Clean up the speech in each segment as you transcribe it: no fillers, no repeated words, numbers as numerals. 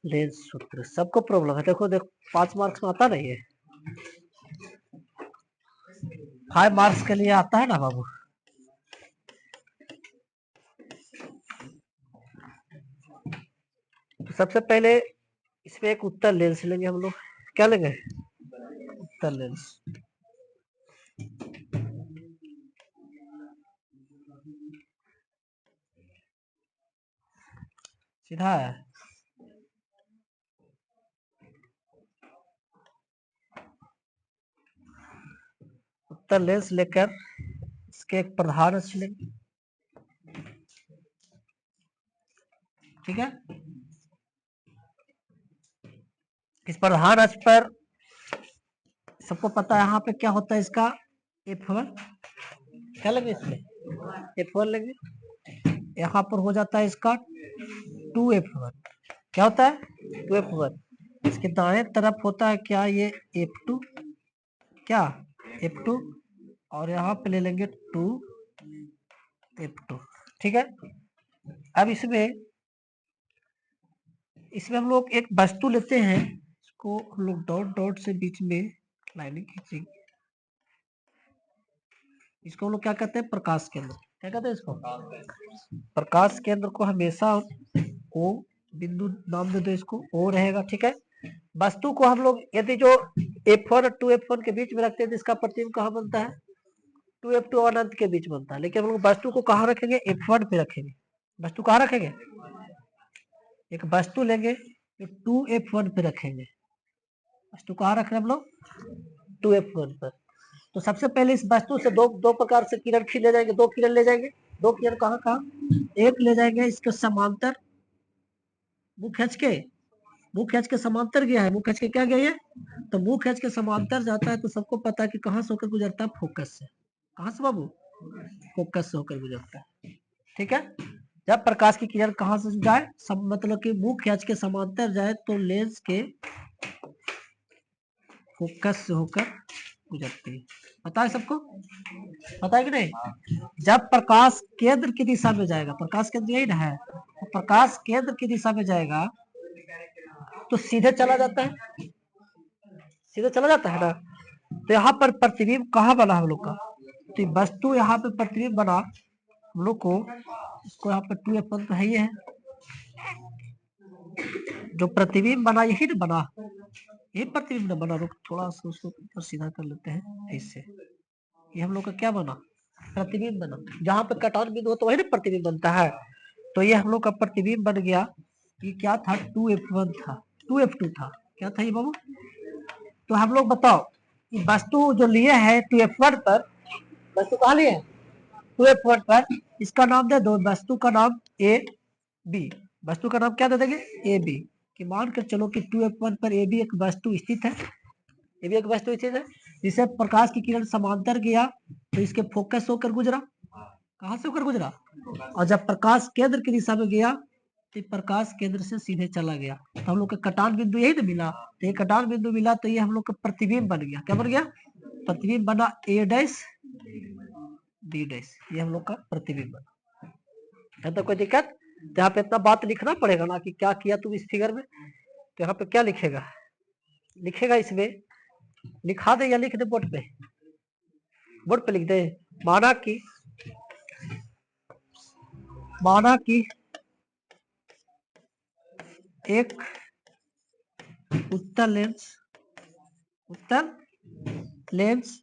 Lens सूत्र सबको problem है। देखो देखो 5 मार्क्स में आता नहीं है, 5 मार्क्स के लिए आता है ना बाबू। तो सबसे पहले इसमें एक उत्तर लेंस लेंगे हम लोग। क्या लेंगे? उत्तर लेंस। सीधा है। उत्तर लेंस लेकर इसके एक प्रधान अक्ष लेंगे, ठीक है। इस प्रधान अक्ष पर सबको पता है यहाँ पे क्या होता है इसका F1। क्या लेंगे इसमें? F1 लेंगे। यहाँ पर हो जाता है इसका 2F1। क्या होता है? 2F1। इसके दाएं तरफ होता है क्या? ये F2। क्या? F2। और यहाँ पे ले लेंगे 2F2, ठीक है। अब इसमें हम लोग एक वस्तु लेते हैं, इसको हम लोग डॉट डॉट से बीच में लाइनिंग खींचेंगे। इसको हम लोग क्या कहते हैं? प्रकाश केंद्र। क्या कहते हैं इसको? प्रकाश केंद्र को हमेशा ओ बिंदु नाम दे दो, इसको ओ रहेगा, ठीक है। वस्तु को हम लोग यदि जो F1 और 2F1 के बीच में रखते हैं तो इसका प्रतिबिंब कहाँ बनता है? 2F2 और अनंत के बीच बनता है। लेकिन हम लोग वस्तु को कहाँ रखेंगे? F1 पे रखेंगे। वस्तु कहाँ रखेंगे? एक वस्तु लेंगे जो 2F1 पे रखेंगे। वस्तु कहाँ रख रहे हैं हम लोग? 2F1 पर। तो सबसे पहले इस वस्तु से दो प्रकार से किरण ले जाएंगे, 2 किरण ले जाएंगे। 2 किरण कहाँ कहाँ? एक ले जाएंगे इसके समांतर, मुख्य अक्ष के समांतर गया है। मुख्य अक्ष के क्या गया है? तो मुख्य अक्ष के समांतर जाता है तो सबको पता है कि कहाँ से होकर गुजरता है? फोकस से। कहाँ से बाबू? फोकस से होकर गुजरता है, ठीक है। जब प्रकाश की किरण कहाँ से जाए, मतलब कि मुख्य अक्ष के समांतर जाए तो लेंस के फोकस से होकर गुजरती है। पता है सबको? पता है कि नहीं? जब प्रकाश केंद्र की दिशा में जाएगा, प्रकाश केंद्र यही ना है, तो प्रकाश केंद्र की दिशा में जाएगा तो सीधे चला जाता है, सीधे चला जाता है ना। तो यहाँ पर प्रतिबिंब कहाँ बना हम लोग का? तो वस्तु यहाँ पे प्रतिबिंब बना हम लोग को, इसको यहाँ पे 2F1 तो है ही है। जो प्रतिबिंब बना यही ना बना, ये प्रतिबिंब न बना। रुक थोड़ा सा उसको ऊपर सीधा कर लेते हैं ऐसे। ये हम लोग का क्या बना? प्रतिबिंब बना। जहाँ पे कटान बिंदु हो तो वही ना प्रतिबिंब बनता है। तो ये हम लोग का प्रतिबिंब बन गया। ये क्या था? 2F1 था, 2F2 था। क्या था ये बाबू? तो हम लोग बताओ, वस्तु जो लिए है 2F1 पर, वस्तु कहाँ लिए? 2F1 पर। इसका नाम दे दो, वस्तु का नाम ए बी। वस्तु का नाम क्या दे देंगे? A B. कि मान कर चलो कि 2F1 पर ए बी एक वस्तु स्थित है। ये भी एक वस्तु स्थित है जिसे प्रकाश की किरण समांतर गया तो इसके फोकस होकर गुजरा। कहां से होकर गुजरा? और जब प्रकाश केंद्र की दिशा में गया तो प्रकाश केंद्र से सीधे चला गया। तो हम लोग का कटान बिंदु यही तो मिला। तो ये कटान बिंदु मिला तो ये हम लोग का प्रतिबिंब बन गया। क्या बन गया? प्रतिबिंब बना A डैश B डैश। ये हम लोग का प्रतिबिंब बना है। तो कोई दिक्कत? तो यहाँ पे इतना बात लिखना पड़ेगा ना कि क्या किया तुम इस फिगर में। तो यहाँ पे क्या लिखेगा? लिखेगा इसमें, लिखा दे या लिख दे बोर्ड पे? बोर्ड पे लिख दे। माना कि एक उत्तल लेंस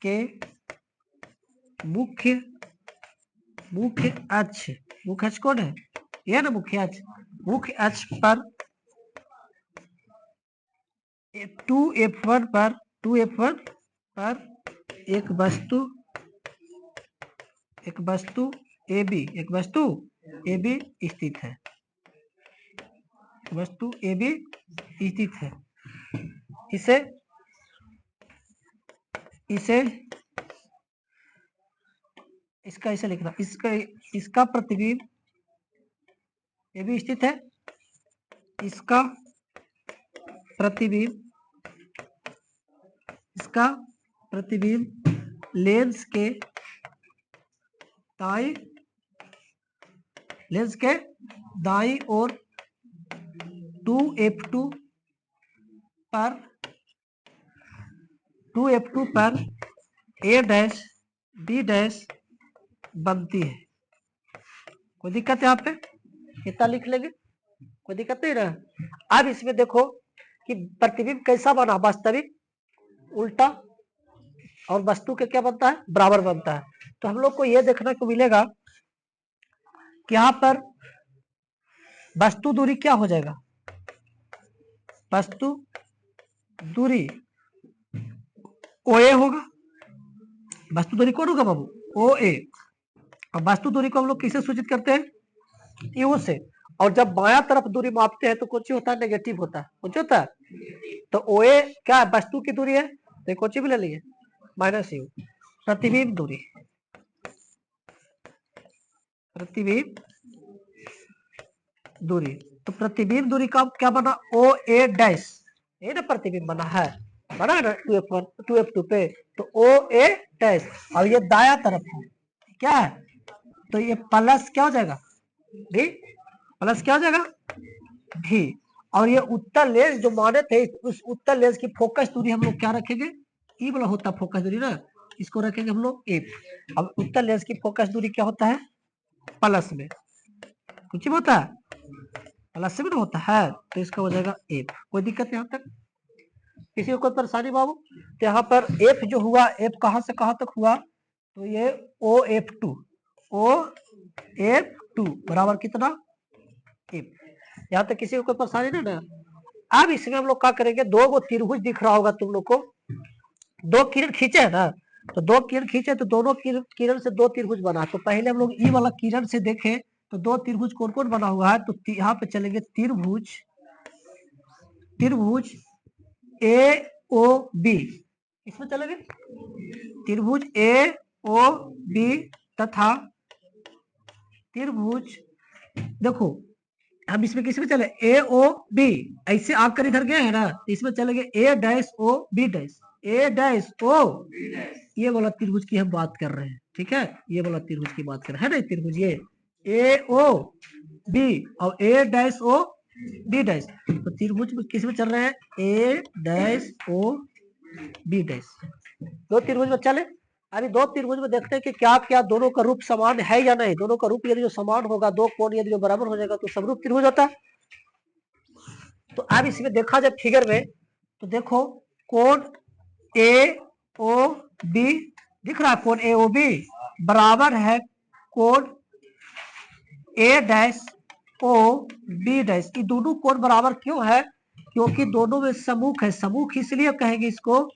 के मुख्य अक्ष कौन है? यह ना मुख्य अक्ष पर 2F1 पर एक वस्तु AB स्थित है। वस्तु AB स्थित है। इसे इसका ऐसे लिखना, इसका प्रतिबिंब AB स्थित है। इसका प्रतिबिंब लेंस के दाई ओर 2F2 पर A डैश B डैश बनती है। कोई दिक्कत है यहाँ पे? कितना लिख लेंगे, कोई दिक्कत नहीं ना। अब इसमें देखो कि प्रतिबिंब कैसा बना, वास्तविक, उल्टा और वस्तु के क्या बनता है, बराबर बनता है। तो हम लोग को यह देखने को मिलेगा कि यहाँ पर वस्तु दूरी क्या हो जाएगा, वस्तु दूरी OA होगा। वस्तु दूरी कौन होगा बाबू, OA। और वस्तु दूरी को हम लोग किससे सूचित करते हैं, U से। और जब बायां तरफ दूरी मापते हैं तो कौन सी होता है, नेगेटिव होता है। कौन सी होता है, तो OA क्या है, वस्तु की दूरी है, तो कौन सी भी ले लीजिए, -U। प्रतिबिंब दूरी, प्रतिबिंब दूरी, तो प्रतिबिंब दूरी का क्या बना, OA डैश, ये ना प्रतिबिंब बना है, बना ना 2F1 2F2 पे, तो OA डैश। और ये दाया तरफ है, क्या है, तो ये प्लस क्या हो जाएगा, भी प्लस क्या हो जाएगा, भी। और ये उत्तल लेंस जो माने थे, उस उत्तल लेंस की फोकस दूरी हम लोग क्या रखेंगे, ई वाला होता है फोकस दूरी ना, इसको रखेंगे हम लोग F। अब उत्तल लेंस की फोकस दूरी क्या होता है, प्लस में, कुछ होता है प्लस में होता है, तो इसका हो जाएगा F। कोई दिक्कत यहाँ तक, किसी को कोई परेशानी बाबू? तो यहाँ पर F जो हुआ, F कहां से कहां तक हुआ, तो ये OF2 बराबर कितना, F। यहाँ तक किसी को कोई परेशानी नहीं ना। अब इसमें हम लोग क्या करेंगे, दो गो त्रिभुज दिख रहा होगा तुम लोग को, दो किरण खींचे है ना, तो दो किरण खींचे तो दोनों किरण से दो त्रिभुज बना। तो पहले हम लोग ई वाला किरण से देखें तो दो त्रिभुज कौन कौन बना हुआ है, तो यहाँ पे चलेंगे त्रिभुज AOB, इसमें चलेंगे त्रिभुज AOB तथा त्रिभुज, देखो हम इसमें किस में चले, AOB, ऐसे आकर इधर गए हैं ना, तो इसमें चलेंगे A dash O B dash, A dash O, ये वाला त्रिभुज की हम बात कर रहे हैं, ठीक है, ये वाला त्रिभुज की बात कर रहे हैं ना, त्रिभुज ये AOB और A dash O B dash. तो त्रिभुज किस में चल रहे हैं, A dash O B dash, दो त्रिभुज में चले। अभी दो त्रिभुज में देखते हैं कि क्या क्या दोनों का रूप समान है या नहीं। दोनों का रूप यदि जो समान होगा, दो कोण यदि जो बराबर हो जाएगा, तो समरूप त्रिभुज होता है। तो अब इसमें देखा जाए फिगर में, तो देखो कोण AOB दिख रहा है, कोण AOB बराबर है कोण A dash O B dash. ये दोनों कोण बराबर क्यों है, क्योंकि दोनों में सम्मुख है। सम्मुख इसलिए कहेंगे इसको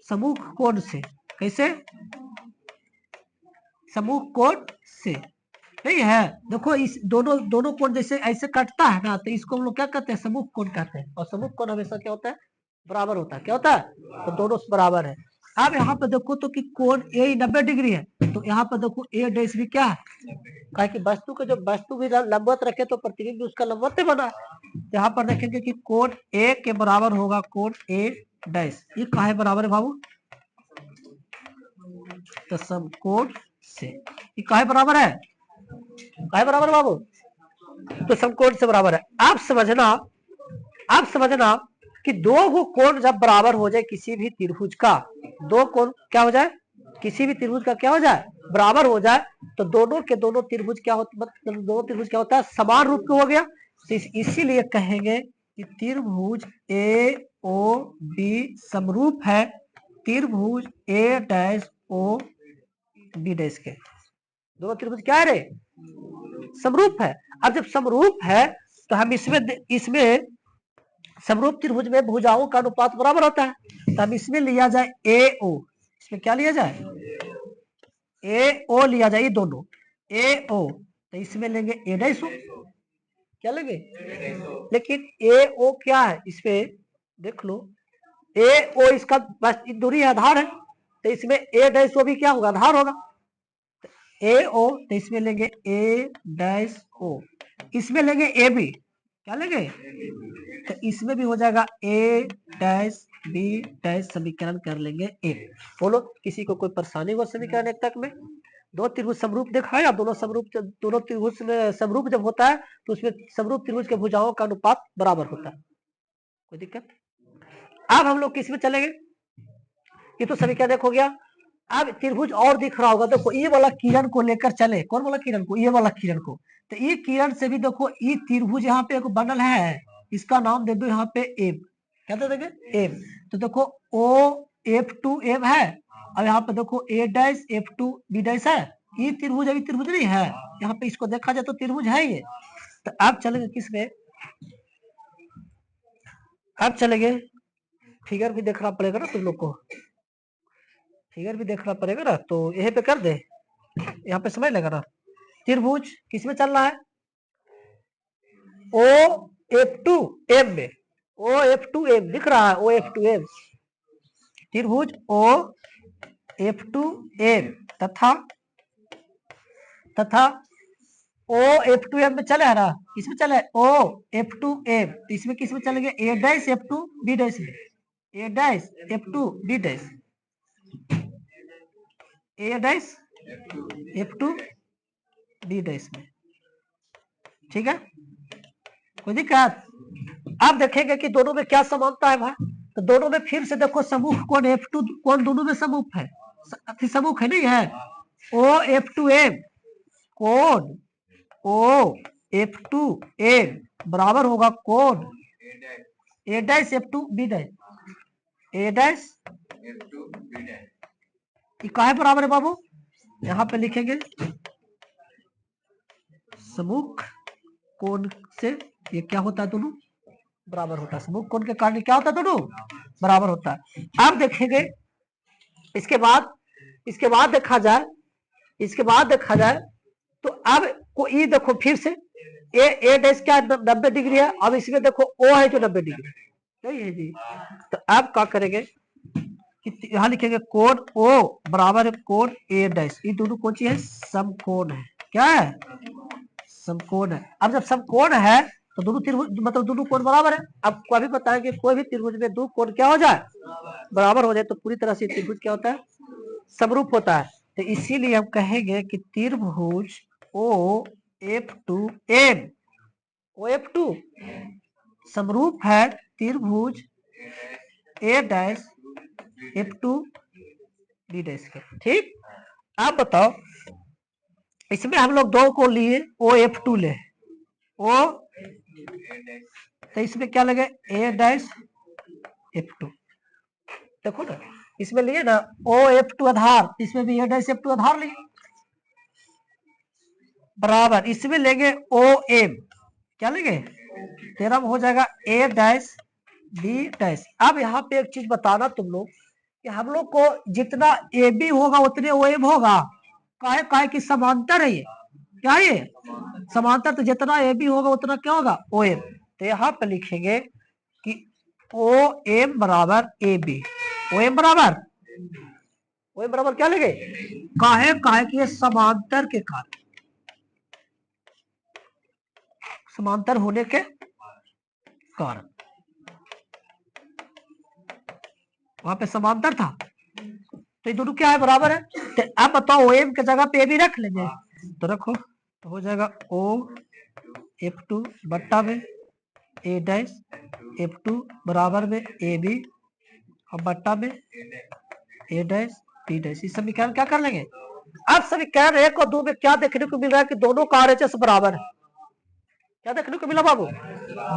सम्मुख कोण से, कैसे, सम्मुख कोण से, नहीं है। देखो इस दोनों कोण जैसे ऐसे कटता है ना, तो इसको हम लोग क्या कहते हैं, सम्मुख कोण कहते हैं। और सम्मुख कोण हमेशा क्या होता है, बराबर होता है। क्या होता है, तो दोनों बराबर है। अब यहाँ पे देखो तो कि कोण A 90 डिग्री है, तो यहाँ पर देखो A डैश भी क्या है, कहा कि वस्तु को जब वस्तु भी लंबवत रखे तो प्रतिबिंब भी उसका लंबवत बना। यहाँ पर देखेंगे कि कोण A के बराबर होगा कोण A डैश। ये काहे बराबर है बाबू, तो समकोण से। ये काहे बराबर है, काहे बराबर बाबू, तो समकोण से बराबर है। आप समझना कि दो कोण जब बराबर हो जाए किसी भी त्रिभुज का, दो कोण क्या हो जाए, किसी भी त्रिभुज का क्या हो जाए, बराबर हो जाए, तो दोनों के दोनों त्रिभुज क्या होता, मतलब दोनों त्रिभुज क्या होता है, समान रूप के हो गया। तो इसीलिए कहेंगे कि त्रिभुज AOB समरूप है त्रिभुज A dash O B dash के। दोनों त्रिभुज क्या है रे, समरूप है। अब जब समरूप है तो हम इसमें समरूप त्रिभुज में भुजाओं का अनुपात बराबर होता है। तो हम इसमें लिया जाए AO, इसमें क्या लिया जाए, AO लिया जाए, दोनों AO, तो इसमें लेंगे A डैश O, क्या लेंगे, लेकिन AO क्या है, इसमें देख लो AO इसका बस दूरी आधार है, तो इसमें A डैश O भी क्या होगा, आधार होगा। AO, तो इसमें लेंगे A डैश O, इसमें लेंगे AB, क्या लेंगे, तो इसमें भी हो जाएगा A डैश B डैश, समीकरण कर लेंगे 1। बोलो किसी को कोई परेशानी हो समीकरण 1 तक में? दो त्रिभुज समरूप देखा है, दोनों त्रिभुज में समरूप जब होता है तो उसमें समरूप त्रिभुज के भुजाओं का अनुपात बराबर होता है। कोई दिक्कत? अब हम लोग किस में चलेंगे? ये तो सभी क्या देखो गया। अब त्रिभुज और दिख रहा होगा, देखो ये वाला किरण को लेकर चले। कौन वाला किरण को? ये वाला किरण को। तो ये किरण से भी देखो ये त्रिभुज यहाँ पे एक बनल है, इसका नाम दे दो यहाँ पे एम। क्या दे देंगे? एम। तो देखो ओ F2 एम है, और यहाँ पे देखो A dash F2 B dash है। ये त्रिभुज अभी त्रिभुज नहीं है, यहाँ पे इसको देखा जाए तो त्रिभुज है ये। तो अब चलेंगे किस में? अब चलेंगे, फिगर भी देखना पड़ेगा ना तुम लोग को, फिगर भी देखना पड़ेगा ना। तो यहीं पे कर दे, यहाँ पे समझ लेगा ना। त्रिभुज किस में चल रहा है? O F2 M में। OF2M दिख रहा है, OF2M। त्रिभुज OF2M तथा OF2M में चले है ना। किसमें चले? OF2M। इसमें किसमें चलेंगे? A dash F2 B dash में। A dash F2 B dash, A dash F2 B dash में। ठीक है, कोई दिक्कत? आप देखेंगे कि दोनों में क्या समानता है भाई। तो दोनों में फिर से देखो समूह कौन? F2 कौन? दोनों में समूह है, समूह है नहीं है। OF2M कौन? OF2M बराबर होगा कौन? A dash F2 B dash. A dash F2 B dash. ये काहे बराबर है बाबू? यहाँ पे लिखेंगे समूह कोण से ये क्या होता है? दोनों बराबर होता है। समूह कोण के कारण क्या होता है? दोनों बराबर होता है। अब देखेंगे इसके बाद देखा जाए तो अब को ये देखो फिर से ए डैश क्या 90 डिग्री है। अब इसमें देखो ओ है जो 90 डिग्री नहीं है जी। तो अब क्या करेंगे कि यहाँ लिखेंगे कोण ओ बराबर है कोण ए डैश। ये दोनों कौन सी है? समकोण है। क्या है? समकोण है। अब जब समकोण है तो दोनों त्रिभुज मतलब दोनों कोण बराबर है। अब कभी बताएंगे कोई भी त्रिभुज में दो कोण क्या हो जाए? बराबर हो जाए तो पूरी तरह से त्रिभुज क्या होता है? समरूप होता है। तो इसीलिए हम कहेंगे कि त्रिभुज OF2M OF2 समरूप है त्रिभुज A dash F2 B dash के। ठीक, आप बताओ इसमें हम लोग दो को लिए OF2 ले ओ, तो इसमें क्या लगे? A dash F2। देखो ना इसमें लिए ना OF2 आधार, इसमें भी A डैश F2 आधार लिए बराबर। इसमें लेंगे OM, क्या लेंगे? तेरा हो जाएगा A डैश B डैश। अब यहाँ पे एक चीज बताना तुम लोग कि हम लोग को जितना AB होगा उतने OM होगा। काहे कि समांतर है ये। क्या है ये? समांतर। तो जितना AB होगा उतना क्या होगा? OM। तो यहाँ पे लिखेंगे कि OM बराबर AB। OM बराबर क्या लगे? काहे कि ये समांतर के कारण, समांतर होने के कारण वहां पे समांतर था तो ये दोनों क्या है? बराबर है। तो अब बताओ OM के जगह पे AB रख लेंगे तो रखो, तो हो जाएगा OF2 बट्टा में A डैश F2 बराबर में AB और बट्टा में A डैश B डैश। इस समीकरण क्या कर लेंगे? अब समीकरण 1 और 2 में क्या देखने को मिल रहा है कि दोनों का RHS बराबर है। क्या देखने को मिला बाबू?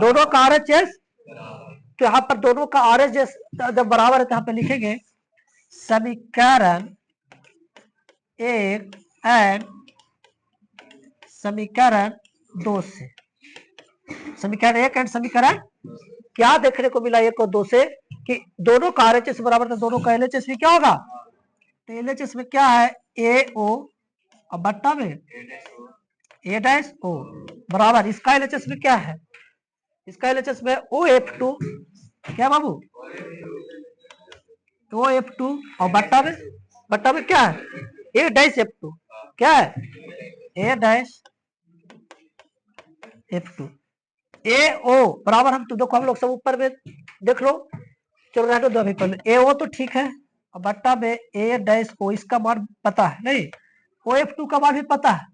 दोनों का RHS। तो यहाँ पर दोनों का RHS जब बराबर है तो यहाँ पे लिखेंगे समीकरण 1 एंड समीकरण 2 से। समीकरण 1 एंड समीकरण क्या देखने को मिला 1 और 2 से कि दोनों का RHS बराबर, तो दोनों का LHS भी क्या होगा? तो LHS में क्या है? AO और बट्टा में A डैश O बराबर। इसका LHS में क्या है? इसका LHS में OF2 क्या बाबू? OF2 और बट्टा में क्या है? A डैश F2 क्या है? A डैश F2 AO बराबर। हम तो देखो हम लोग सब ऊपर में देख लो, चलो रहने दो अभी पहले। AO तो ठीक है और बट्टा में A डैश O, इसका मान पता है नहीं? OF2 का मान भी पता है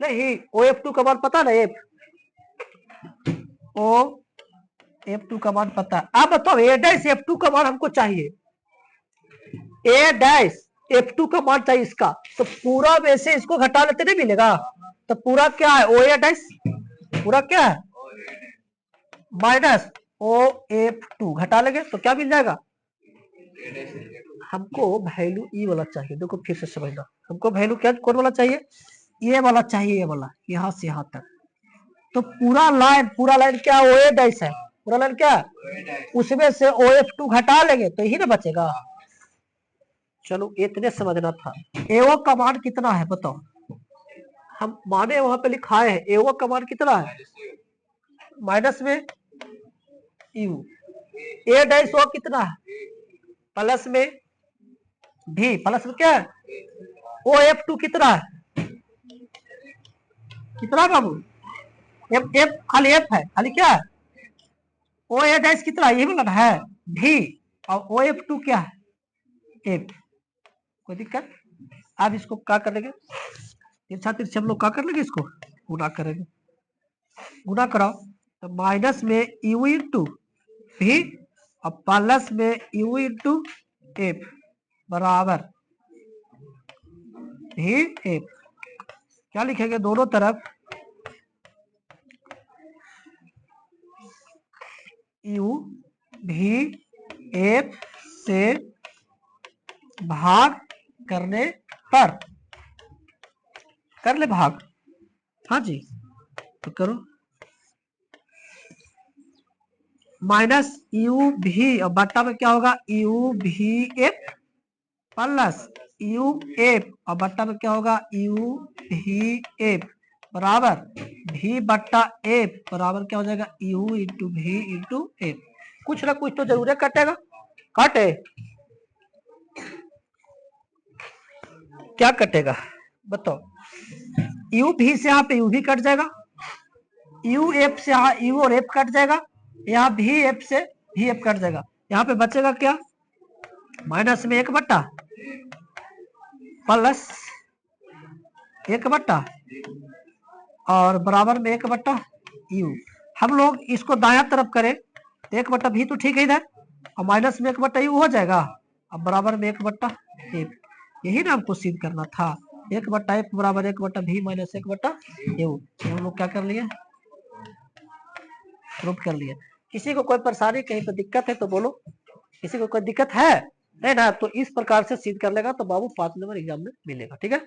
नहीं, OF2 का मान पता ना, OF2 का मान पता है। अब बताओ A'(F2) का मान हमको चाहिए, A'(F2) का मान चाहिए इसका, तो पूरा में से इसको घटा लेते नहीं मिलेगा, तो पूरा क्या है OA', पूरा क्या है माइनस OF2 घटा लेंगे तो क्या मिल जाएगा, हमको वैल्यू ई वाला चाहिए। देखो फिर से समझना, हमको वैल्यू क्या कौन वाला चाहिए, ये वाला चाहिए, ये वाला यहाँ से यहाँ तक। तो पूरा लाइन क्या OA' है, पूरा लाइन क्या है, उसमें से OF2 घटा लेंगे तो यही ना बचेगा। चलो इतने समझना था। AO का मान कितना है बताओ, हम माने वहां पे लिखा है AO का मान कितना है, माइनस में U, A' कितना है प्लस में भी, प्लस में क्या है OF2 कितना है, कितना बाबू F खाली F है, खाली क्या है OA' कितना ये मतलब है भी, और OF2 क्या है F। कोई दिक्कत, अब इसको क्या कर लेंगे, तिरछा तिरछा हम लोग क्या कर लेंगे, इसको गुना करेंगे, गुना कराओ तो माइनस में U इंटू भी और प्लस में U इंटू F बराबर भी F। क्या लिखेंगे दोनों तरफ U भी F से भाग करने पर, कर ले भाग, हाँ जी तो करो, माइनस U भी और बट्टा में क्या होगा U भी F प्लस U F और बट्टा में क्या होगा U भी F बराबर भी बट्टा F बराबर क्या हो जाएगा U इंटू भी इंटू F। कुछ ना कुछ तो जरूर कटेगा, काटे क्या कटेगा बताओ, U भी से यहाँ पे U भी कट जाएगा, U F से यहाँ U और F कट जाएगा, यहाँ भी F से भी F कट जाएगा, यहाँ पे बचेगा क्या माइनस में 1 बट्टा प्लस 1 बट्टा और बराबर में 1 बट्टा U। हम लोग इसको दाया तरफ करें तो 1 बट्टा भी तो ठीक है इधर, और माइनस में 1 बट्टा U हो जाएगा, अब बराबर में 1 बट्टा F। यही ना हमको सिद्ध करना था, 1 बट्टा F बराबर 1 बट्टा भी माइनस 1 बट्टा U। हम लोग क्या कर लिए, प्रूफ कर लिए। किसी को कोई परेशानी कहीं पर दिक्कत है तो बोलो, किसी को कोई दिक्कत है नहीं ना, तो इस प्रकार से सिद्ध कर लेगा तो बाबू 5 नंबर एग्जाम में मिलेगा, ठीक है।